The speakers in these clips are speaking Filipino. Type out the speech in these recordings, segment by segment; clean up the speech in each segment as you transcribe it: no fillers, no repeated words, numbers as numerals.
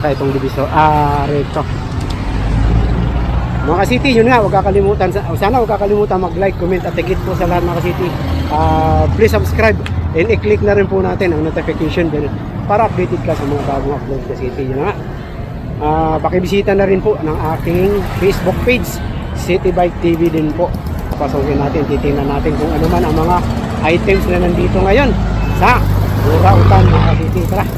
Itong diviso, recto. Mga ka-city, yun nga, huwag kakalimutan, sana huwag kakalimutan mag-like, comment at higit po sa lahat mga ka-city. Please subscribe and i-click na rin po natin ang notification din para updated ka sa mga bagong upload ka-city. Yun nga. Pakibisita na rin po ng aking Facebook page, City Bike TV din po. Pasokin natin, titingnan natin kung ano man ang mga items na nandito ngayon sa Burautan mga ka-city. Tara!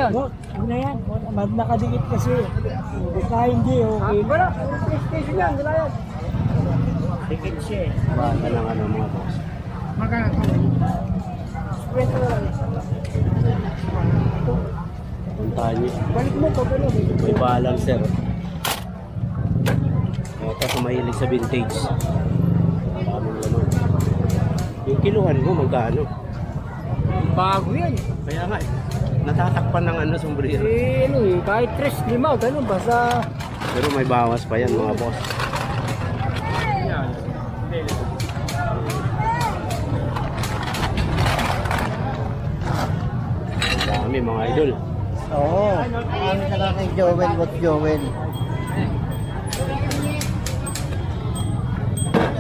Ano na yan? Nakadikit kasi. Baka hindi, okay. Wala, PlayStation yan, wala yan. Dikit siya eh. Bata lang ano mga boss. Magkano? Puntahan nyo. Balik mo pag ano. May balancer. Ito sa mahilig sa vintage. Daming laman. Yung kiluhan mo magkano? Bago yan. Kaya nga natatakpan ng ano sombrero. Eh, ano eh, kahit 3, 5, ganun basta. Pero may bawas pa yan mga boss. Dami mga idol. Oo. Ano talaga kay Joel, what Joel?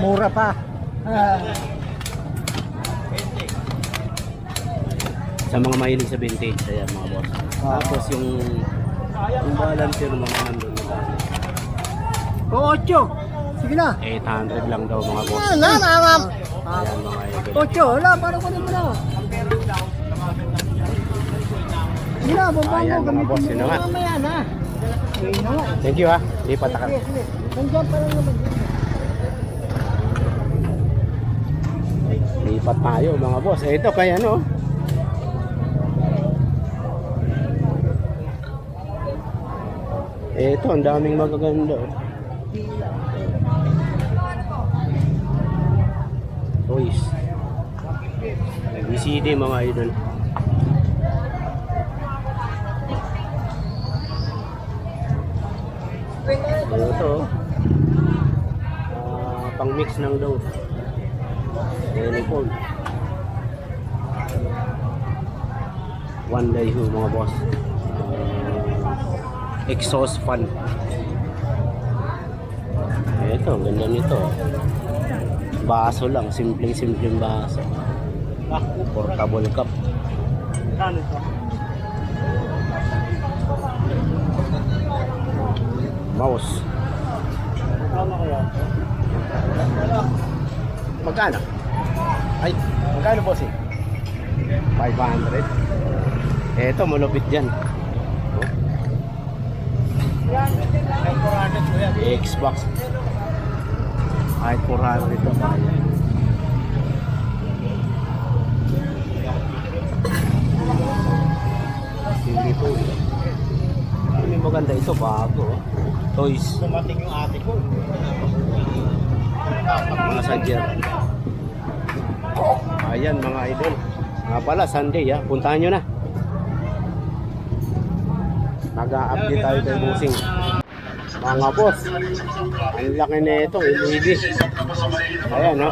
Mura pa. Sa mga mahilig sa vintage, ayan mga boss. Tapos yung balancer mga nandun na dami. O, 8. Sige na. 800 lang daw mga boss. Wala, ma'am. Ayan mga idol. 8, wala, parang kunin mo na. Sige na, bumbang Ayan, mo, mga boss, gamitin yun na mo nga. mamaya na. Sige na nga. Thank you ha. Lipat ka. Sige, sige. Nandiyan pa lang naman. Lipat tayo mga boss. Ito kaya ano. Ito ang daming magaganda. Toys. BCD mga idol. Ito. Pang mix ng dough. Telephone. One day ho mga boss. Exhaust fan. Ito, ganda nito. Baso lang, simpleng baso. Portable cup. Mouse. Magkano? Ay, magkano boss eh? 500. Ito, malupit dyan. Xbox. Kahit 400 ito. Hindi po. Ano yung maganda ito? Bago. Toys. Dumating yung ate ko. Mga sadyer. Ayan mga idol. Nga pala, Sunday ha. Puntahan nyo na. Nag-a-update tayo kay Busing. Mga boss, ang laki na ito, LED. Ayan ha.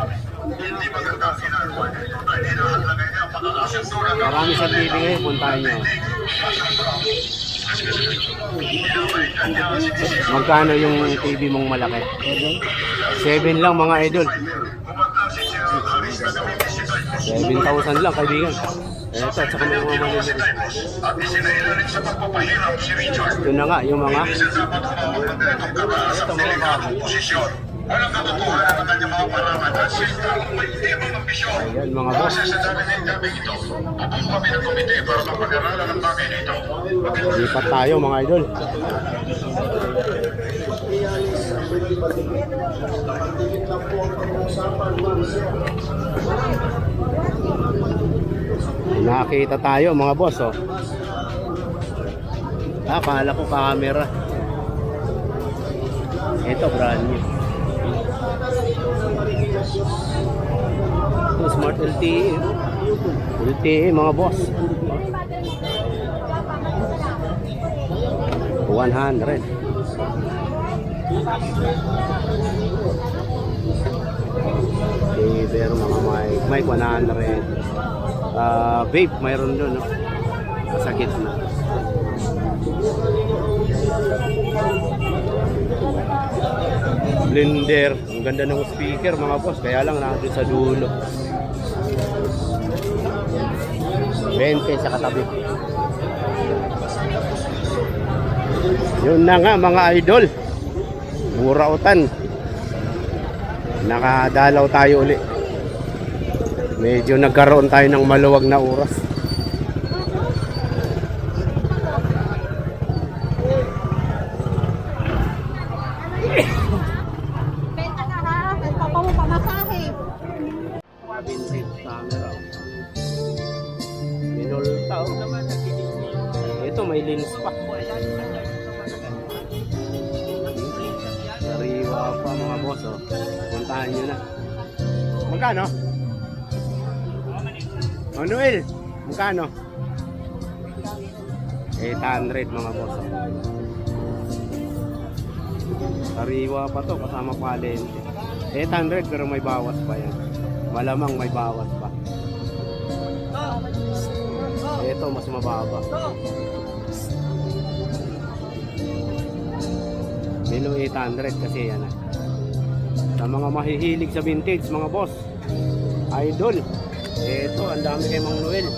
Marami sa TV ngayon, puntahan nyo. Magkano yung TV mong malaki? 7 lang mga idol. 7,000 lang kaibigan. Ito, at saka may mga maliliit. Ito na nga, yung mga ito mga bago. Ayan mga boss. Lipat tayo mga idol. Nakita tayo mga boss oh. Akala ko camera. Ito brand new. Ito smart LTE. LTE mga boss. 100. Saver, mga mic 100. Vape, mayroon doon, no? Sa gitna. Blender, ang ganda ng speaker mga boss, kaya lang nandun sa dulo. 20 sa katabi. Yun na nga mga idol, Burautan. Nakadalaw tayo uli. Medyo nagkaroon tayo ng maluwag na oras. Benta na ha, papa mo pamasahe. Vintage camera. Minolta oh. Ito may lens pa. Sariwa pa mga boss oh. Puntahan nyo na. Magkano? Manuel, magkano? 800 mga boss oh. Sariwa pa to kasama pa lente. 800 pero may bawas pa yan. Malamang may bawas pa. Ito mas mababa. Below 800 kasi yan ah. Sa mga mahihilig sa vintage mga boss, idol, ito ang dami kay Mang Noel.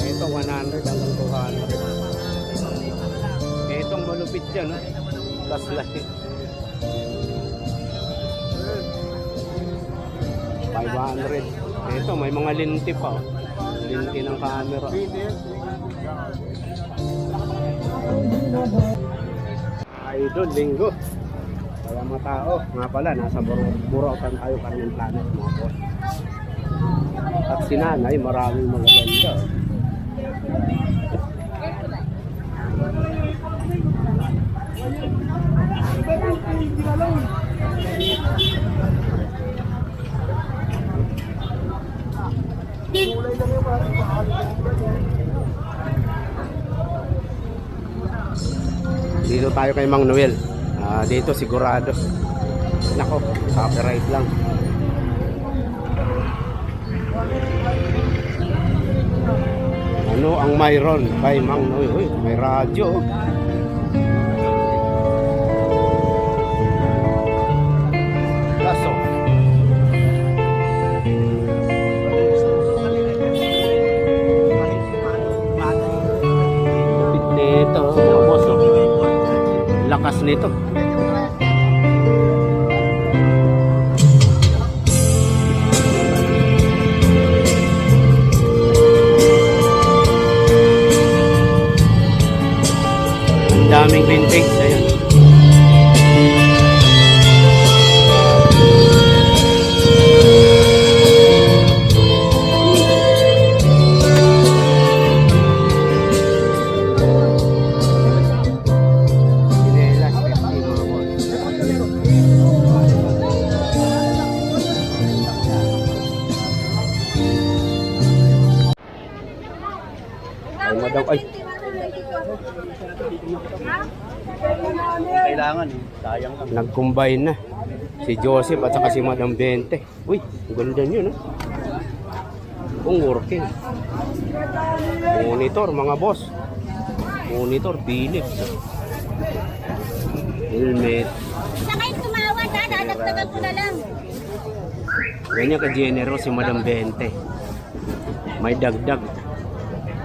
Ito 100 hanggang 200. Itong malupit dyan ah. Plus light 500. Ito may mga linti pa oh. Linti ng camera. Idol, linggo. Kaya mga tao, nga pala, nasa Burautan tayo, Carmen Planet mga boss. At si nanay, maraming magaganda. Dito tayo kay Mang Noel. Dito sigurado. Nako, copyright lang. Ano ang mayroon kay Mang Noel? Uy, may radyo. Laso. Ito, boss. Lakas nito. Ang daming vintage. Ayan. Ay, madam, ay. Kailangan eh, sayang lang. Nag-combine na. Si Joseph at saka si Madam Bente. Uy, ang ganda nyo, no? Kung working. Monitor, mga boss. Monitor, Philips. Helmet. Sakay tumawad ha, dadagdagan ko na lang. Ganyan ka-generous si Madam Bente. May dagdag.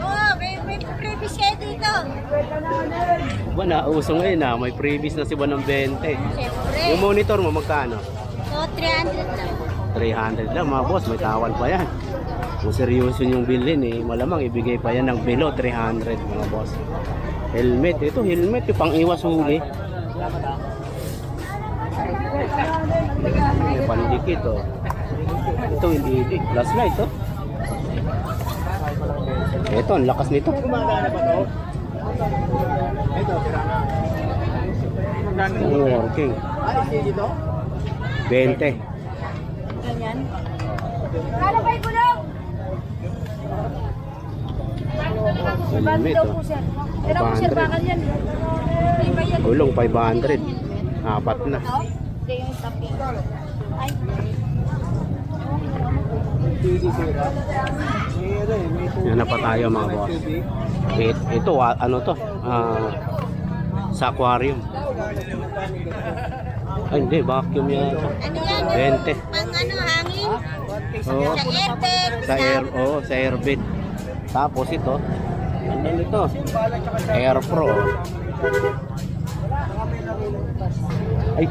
Oo, may previous kayo dito. Ba, nauso ngayon na. May previous na si Madam Bente. Siyempre. Yung monitor mo, magkano? So, 300 lang. 300 lang mga boss, may tawal pa yan. Kung seryoso yung bilhin eh, malamang ibigay pa yan ng below 300 mga boss. Helmet, ito helmet yung pang-iwas huli. May pandikit oh. Ito LED, flashlight oh. Ito, ang lakas nito. Working. 20. Ganyan. Kalabay ko lang. Helmet oh. Pero po sir, 500. bakal yan. Iba yan. Gulong 500. Apat na. Ito yung tapi. Ay. Yan na pa tayo mga boss. Ito, ano to? Sa aquarium. Ay, hindi, vacuum yan. Ano yan? 20. Pang ano, hangin? Oo. Sa airbed. Sa airbed. Tapos ito, ano nito? Air Pro. Ay,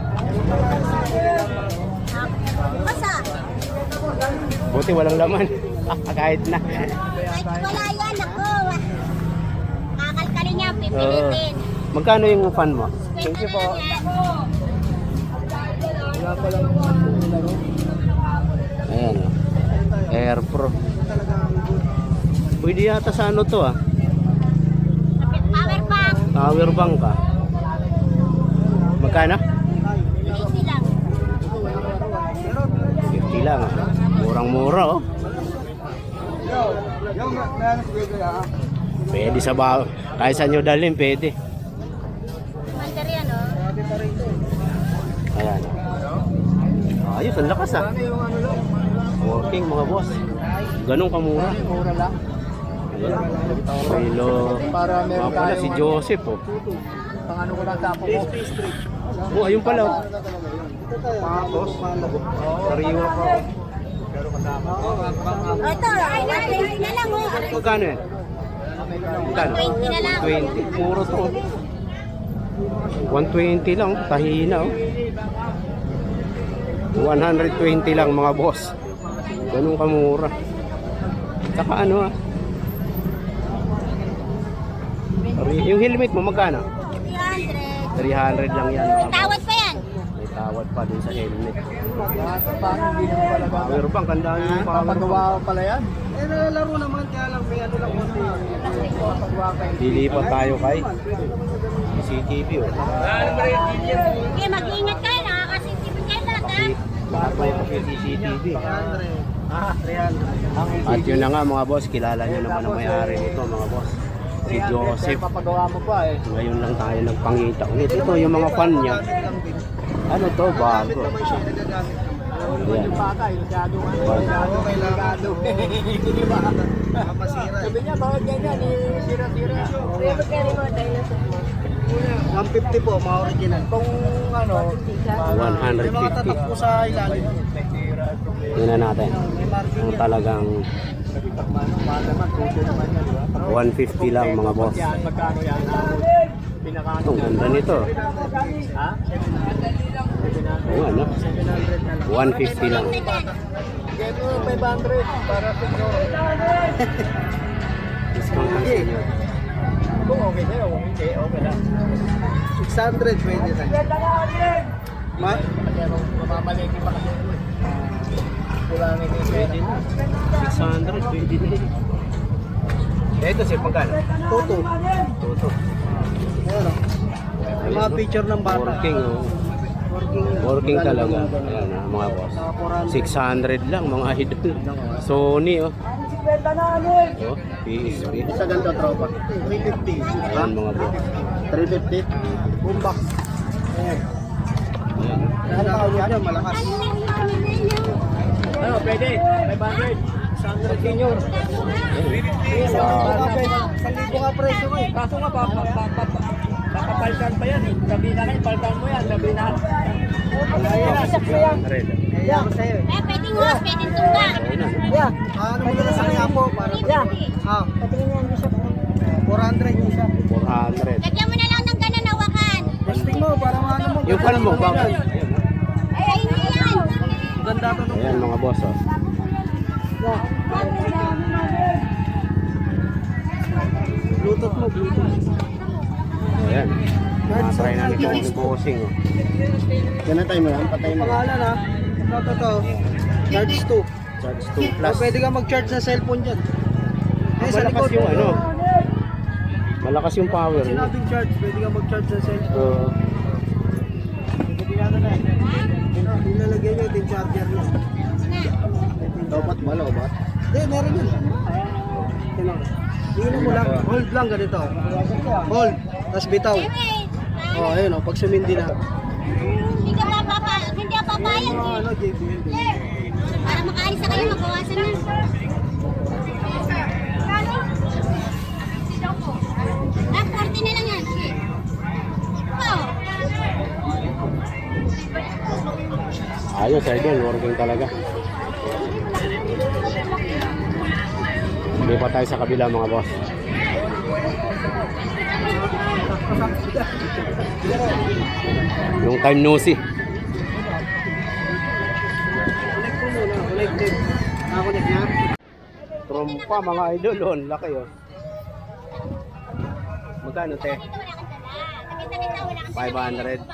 Basa. buti walang laman. Kahit na. Kahit wala yan, ako. Kakalkalin niya, pipilitin. Magkano yung fan mo? Thank you po. Ayan, Air Pro. Pwede yata sa ano to Power bank. Power bank ka. Magkano? 50 lang. 50 lang. Murang-mura Pwede sa baho. Kahit saan nyo dalhin, pwede. Mandar yan, oh. Ayan. Ayos, ang lakas Working mga boss. Ganun kamura. Mura lang. Kilo. Para meron Mga pala tayo. si Joseph Pang ano ko lang tapo ko. Ayun pala Patos. Sariwa pa. Ito, ay, na lang, oh. Magkano yan? Magkano? 20 na lang. 20. Mura to 120 lang. Tahina 120 lang mga boss. Ganun kamura. Saka ano yung helmet mo magkano? 300. 300 lang yan. May tawad pa yan. May tawad pa din sa helmet. Paano hindi naman pala ba? Power bank, ang dami yung power bank. Papagawa ko pala yan. Nalalaro naman kaya lang may ano lang konti. Papagawa kayo. Lilipat tayo kay CCTV Okay, mag-ingat kayo. Nakakasisipin kayo lahat, ha? Lahat pa yung CCTV. 300. At yun na nga mga boss, kilala nyo naman ang may-ari nito mga boss. Si Joseph. Papagawa mo pa eh. Ngayon lang tayo nagpangita ulit. Ito yung mga fan niya. Ano to? Bago. Ayan. Bata, ilusado nga. Ilusado. Hindi ba? Sabi niya, bawat ganyan, sira-sira. 150 po, mga original. Kung ano, 150. may mga tatak po sa ilalim. Yun na natin. Ang talagang 150 lang mga boss. Yan, magkano yan? Pinakaano Ang ganda nito. ha? Oo, ano? 150 lang. Get mo 500 para siguro. Discount lang sa inyo. Kung okay sa'yo, kung hindi, okay lang. 600 pwede na. Mamamaliki pa kasi. Kulangin yung pwede na. 600, 20 din. Ito siya, magkano? Toto. Toto. Ayan o. Yung mga picture ng bata. Working, working talaga. Ayan mga boss. 600 lang mga idol. Sony PSP. Isa ganito tropa. 350. Ayan mga boss. 350. Boombox. Ayan. Ayan. Ano ka dyan, malakas. Ano, pwede? 500. 100 senior. Sa libo ka presyo ko eh. Kaso nga, papapaltan pa yan eh. Sabihin na kayo, paltan mo yan. Sabihin na. Kaya ako sa'yo eh. Eh, pwedeng hos, pwedeng tungga. Yeah. Ano mo na sa niya po? Para Yeah. Patingin yan isa. 400 yung isa. 400. Lagyan mo na lang ng ganun hawakan. Testing mo para maano mo. Yung pan mo, bago. Ay, hindi yan. Ganda to. Ayan mga boss. Bluetooth mo, Bluetooth. Ayan. Try natin kung yung bossing. Ganun tayo mo yan, patay mo. Pangalan ha. Ito. Charge 2. Charge 2 plus. Pwede ka mag-charge sa cellphone dyan. Eh, sa Malakas likod. yung ano. Malakas yung power. Sinabing charge, pwede ka mag-charge sa cellphone. Nilalagyan nyo yung charger niya. Lobat ba? Lobat? Hindi, meron yun. Tingnan mo lang. Hold lang ganito. Hold. Tapos bitaw. Oh, ayun o. Pag sumindi na. Hindi ka papayag, Ano, JBL. Para makaalis na kayo, magbawasan na. Ah, 40 na lang yan. Oh. Ayos, idol. Working talaga. Hindi pa tayo sa kabila mga boss. Long time no see. Trompa mga idol, oh, laki oh. Magkano te? 500.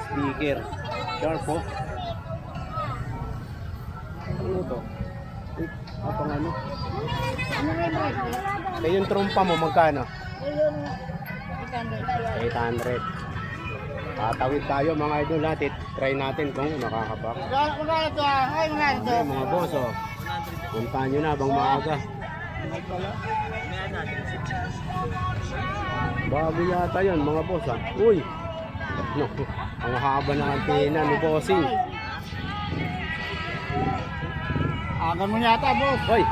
Speaker. Sharp po. Ano to? Apa nga ano? Eh yung trompa mo magkano? 800. Tatawid tayo mga idol natin. Try natin kung makakapak. Okay, mga boss oh. Puntahan nyo na bang maaga. Bago yata yun mga boss ah. Uy! No, ang haba ng antena ni bossing. Aga mo yata, boss. Hoy!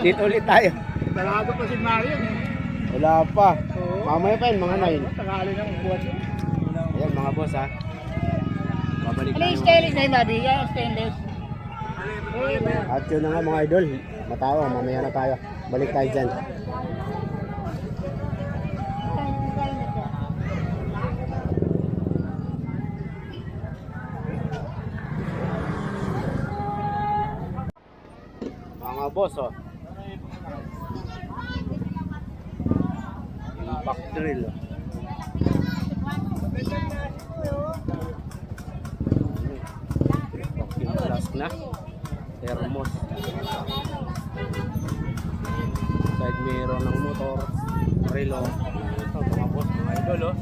Dito ulit tayo. Talaga pa si Marion. Wala pa. Mamaya pa yun, mga 9. Tagali na ang buwan. Ayan mga boss ha. Babalik Ano tayo. yung stainless na yung Mabi? Yan, stainless. At yun na nga mga idol. Matawa, mamaya na tayo. Balik tayo dyan. Mga boss oh. Impact drill oh. Vacuum flask na. Thermos. Side mirror ng motor. Relo. Ito mga boss, mga idol oh.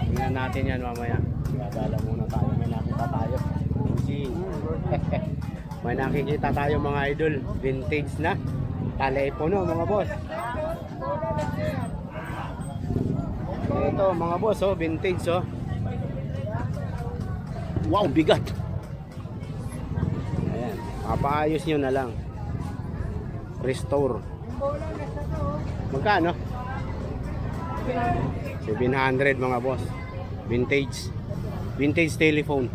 Tingnan natin yan mamaya. Gagala muna tayo. May nakita tayo. May nakikita tayo mga idol. Vintage na. Telepono mga boss. Ito mga boss oh. Vintage oh. Wow, bigat. Ayan. Papaayos nyo na lang. Restore. Magkano? 700 mga boss. Vintage. Vintage telephone.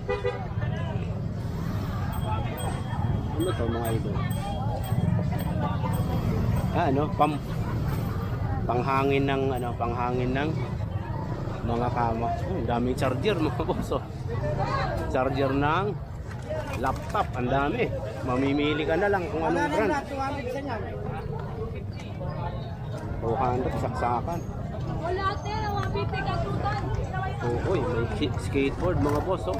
Ano to mga idol? Ano? Panghangin ng ano, panghangin ng mga kama. Oh, daming charger mga boss. Oh. Charger ng laptop, ang dami. Mamimili ka na lang kung anong brand. 200 saksakan. Wala ate, nawapipig ang tutan. Oh, uy, may skateboard mga boss oh.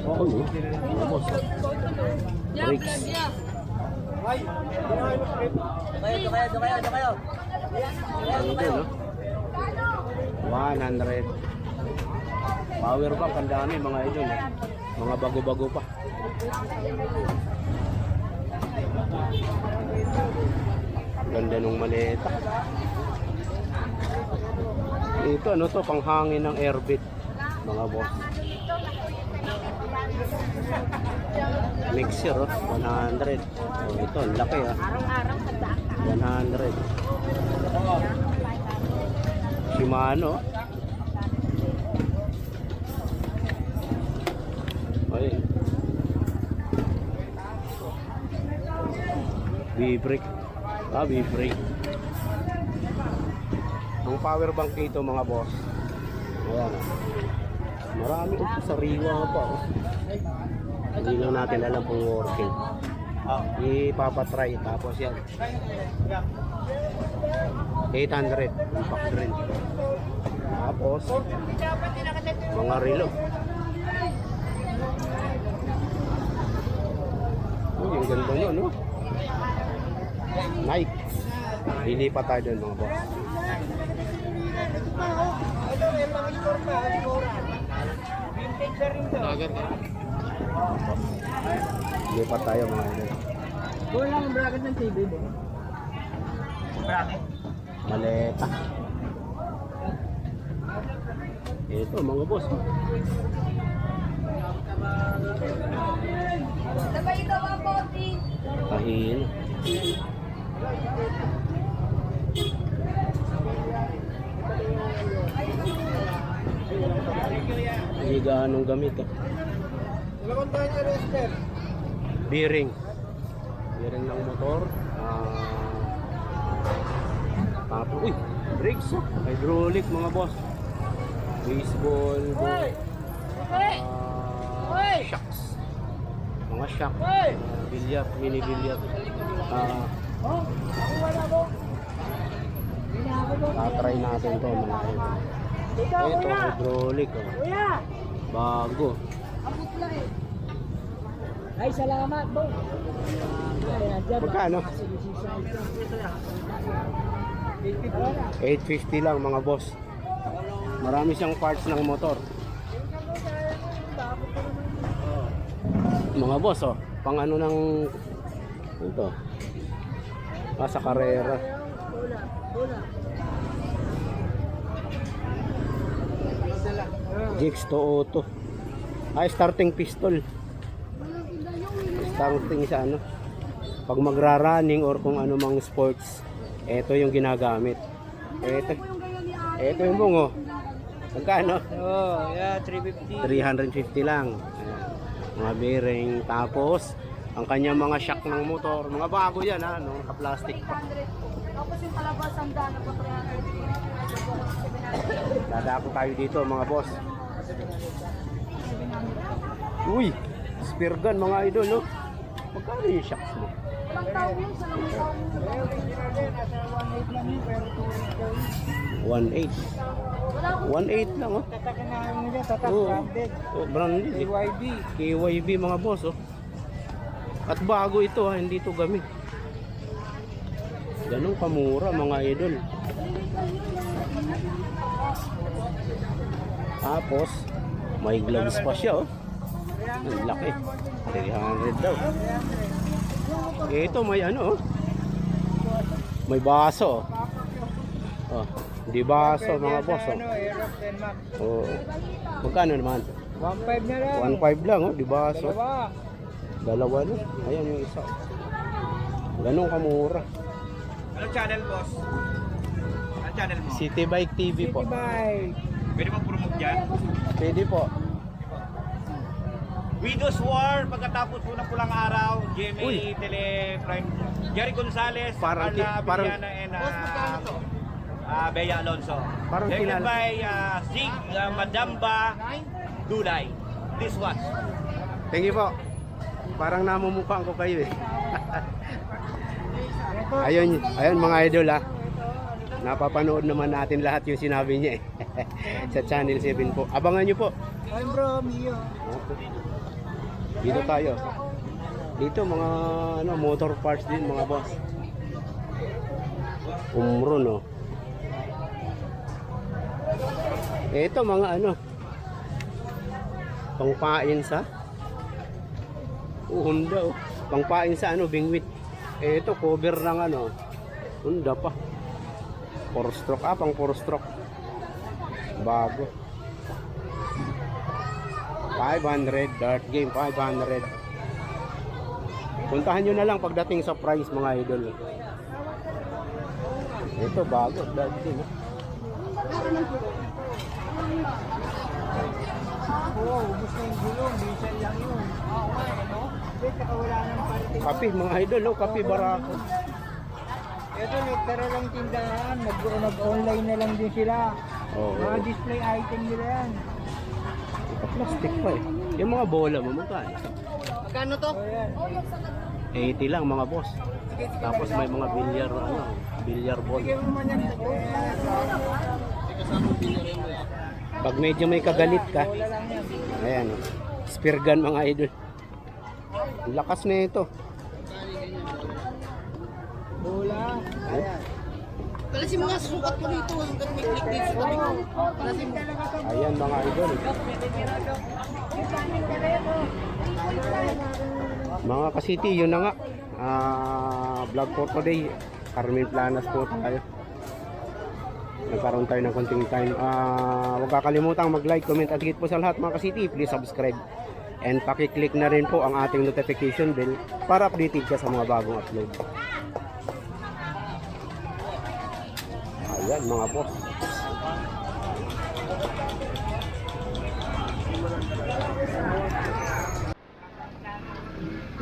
Oh, yun. Mga boss oh. Brakes. Ano din oh. 100. Power bank, ang dami mga idol eh. Mga bago-bago pa. Ganda nung maleta. Ito ano to, panghangin ng airbit mga boss. Mixer oh, 100. Oh, ito, ang laki ah. 100. Shimano. Ay. V-brake. Ah, V-brake. Ang power bank dito mga boss. Ayan. Marami ito, sariwa pa. Oh. Hindi lang natin alam kung working. Ipapatry tapos yan. 800 impact drill. Tapos mga relo. Uy, ang ganda nyo, no? Nike. Lilipat tayo dun mga boss. Lilipat tayo mga idol. Kuha lang ang bracket ng TV mo. Bracket? Maleta. Ito mga boss. Sabay ito ang boting. Kahina. Hindi gaanong gamit ah. Bearing. Bearing ng motor. Tapos, uy, brakes. Hydraulic mga boss. Baseball. Shocks. Mga shock. Bilyar, mini bilyar. Tatry natin to mga idol. Ikaw, Ito, kuya! hydraulic. Oh. Kuya! Bago. Ay, salamat, bo. Ay, nandiyan ba? Magkano? Sige, sige. 850 lang mga boss. Marami siyang parts ng motor. Mga boss, oh. Pang ano ng ito. Sa karera. Jigs to auto. Ay, starting pistol. Starting sa ano. Pag magra-running or kung ano mang sports, ito yung ginagamit. Ito yung bungo. Magkano? Oh, yeah, 350. 350 lang. Ayan. Mga bearing. Tapos, ang kanyang mga shock ng motor. Mga bago yan ha. No? Naka-plastic pa. Tapos yung kalabas ang daan po 300. Dadako tayo dito mga boss. Uy! Spear gun mga idol. No? Magkano yung shocks mo? Walang tao yun sa lang tao. 1.8. 1.8 lang oh. Tatakin na mo niya, tatak Oo. branded. Oh, branded eh. KYB. KYB mga boss oh. At bago ito ha, hindi ito gamit. Ganun kamura mga idol. Tapos may gloves pa siya oh. Ang laki. 300 daw. Ito may ano oh. May baso oh. Oh, di baso mga boss oh. Aerox 10 Max. Oh. Magkano naman? 1.5 na lang. 1.5 lang oh, di baso. Dalawa. Dalawa no. Ayan yung isa. Ganun kamura. Anong channel, boss? Anong channel mo? City Bike TV City po. Bike. Pwede mo promote dyan? Pwede po. Widows War, pagkatapos po ng pulang araw, Uy. GMA Teleprime, Jerry Gonzalez, Parang Carla parang- Villana, and Bea Alonso. Parang Directed kilala. by Zig Madamba Dulay. This was. Thank you po. Parang namumukhaan ko kayo eh. ayun mga idol ha. Napapanood naman natin lahat yung sinabi niya eh. Sa Channel 7 po. Abangan nyo po. I'm bro, Mio. Dito tayo. Dito mga ano, motor parts din mga boss. Umron no. Ito mga ano. Pangpain sa Honda oh. Pangpain sa ano, Bingwit. Ito cover ng ano. Honda pa. 4 stroke pang 4 stroke. Bago. 500 dart game 500. Puntahan nyo na lang pagdating sa price mga idol. Ito bago dart game. Oo, ubus na yung gulong. Diesel lang yun. Oo, ano? Saka wala nang party. Kape mga idol, no? Kape barako. Ito, nagtara lang tindahan. Nag-online na lang din sila. Oo. Mga display item nila yan. Plastic pa eh. Yung mga bola mo magkano? Magkano to? O yan. 80 lang mga boss. Tapos may mga bilyar ano, bilyar ball. Bigyan mo man yan. Pag medyo may kagalit ka, Wala lang yan. ayan oh. Spear gun mga idol. Ang lakas na ito. Bola. Ayan. Kasi mga sukat ko dito, hanggang may click dito sa tabi ko. Ayan mga idol. Mga ka-city, yun na nga. Vlog for today. Carmen Planas po tayo. nagkaroon tayo ng konting time. Huwag kakalimutang mag-like, comment at higit po sa lahat mga ka-city, please subscribe. And paki-click na rin po ang ating notification bell para updated ka sa mga bagong upload. Ayan mga boss.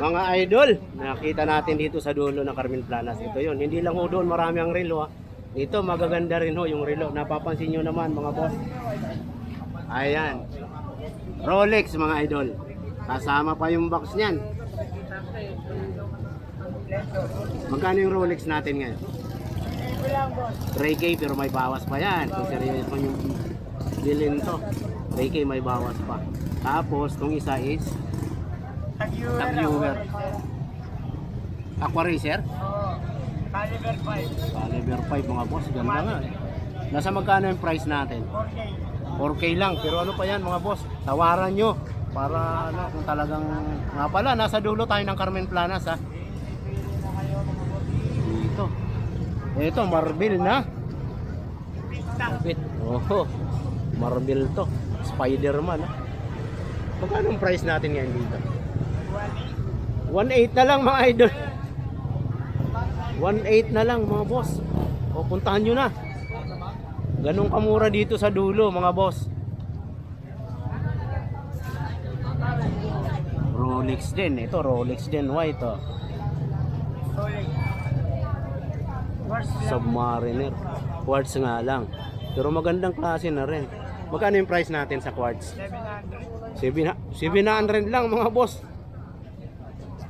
Mga idol, nakita natin dito sa dulo ng Carmen Planas. Ito yun, hindi lang ho doon marami ang relo ha. Dito magaganda rin ho yung relo. Napapansin nyo naman mga boss. Ayan. Rolex mga idol. Kasama pa yung box niyan. Magkano yung Rolex natin ngayon? 3K pero may bawas pa yan. Kung seryoso yung bilhin to, 3K may bawas pa. Tapos itong isa is Tag-viewer. Aqua Racer? Caliber 5. Caliber 5 mga boss, ganda nga. Nasa magkano yung price natin? 4K lang, pero ano pa yan mga boss? Tawaran nyo para ano, kung talagang nga pala, nasa dulo tayo ng Carmen Planas ha. Dito. Ito, marble na. Kapit. Oh, marble to. Spider-Man ha. Magkano yung price natin ngayon dito? 1.8 na lang mga idol. 1.8 na lang mga boss. O puntahan nyo na. Ganun kamura dito sa dulo mga boss. Rolex din. Ito Rolex din white oh. Submariner. Quartz nga lang. Pero magandang klase na rin. Magkano yung price natin sa quartz? 700 lang mga boss.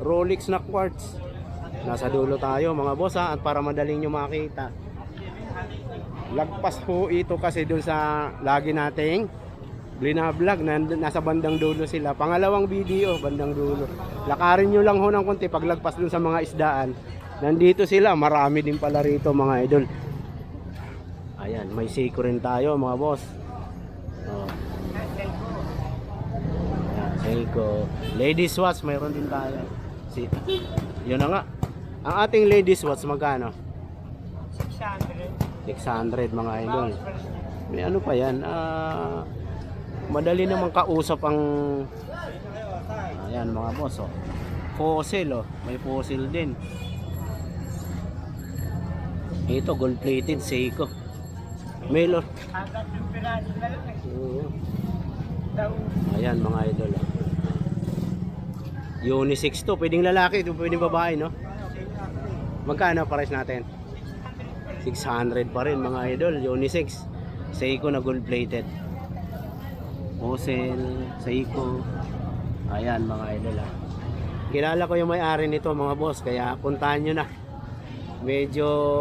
Rolex na quartz. Nasa dulo tayo mga boss ha, at para madaling nyo makita. Lagpas po ito kasi dun sa lagi nating blinablog, nasa bandang dulo sila. Pangalawang video, bandang dulo. Lakarin nyo lang ho ng konti paglagpas dun sa mga isdaan. Nandito sila, marami din pala rito mga idol. Ayan, may Seiko rin tayo mga boss. Oh. Ayan, Seiko. Ladies watch, mayroon din tayo. Yun na nga. Ang ating ladies watch magkano? 600 mga idol. May ano pa yan? Madali namang kausap ang ayan mga boss oh. Fossil oh. May fossil din. Ito gold plated Seiko. Melo. Ayan mga idol oh. Unisex to, pwedeng lalaki, ito pwedeng babae, no? Magkano price natin? 600 pa rin mga idol, unisex. Seiko na gold plated. Fossil, Seiko. Ayan mga idol ha. Kilala ko yung may-ari nito mga boss, kaya puntahan nyo na. Medyo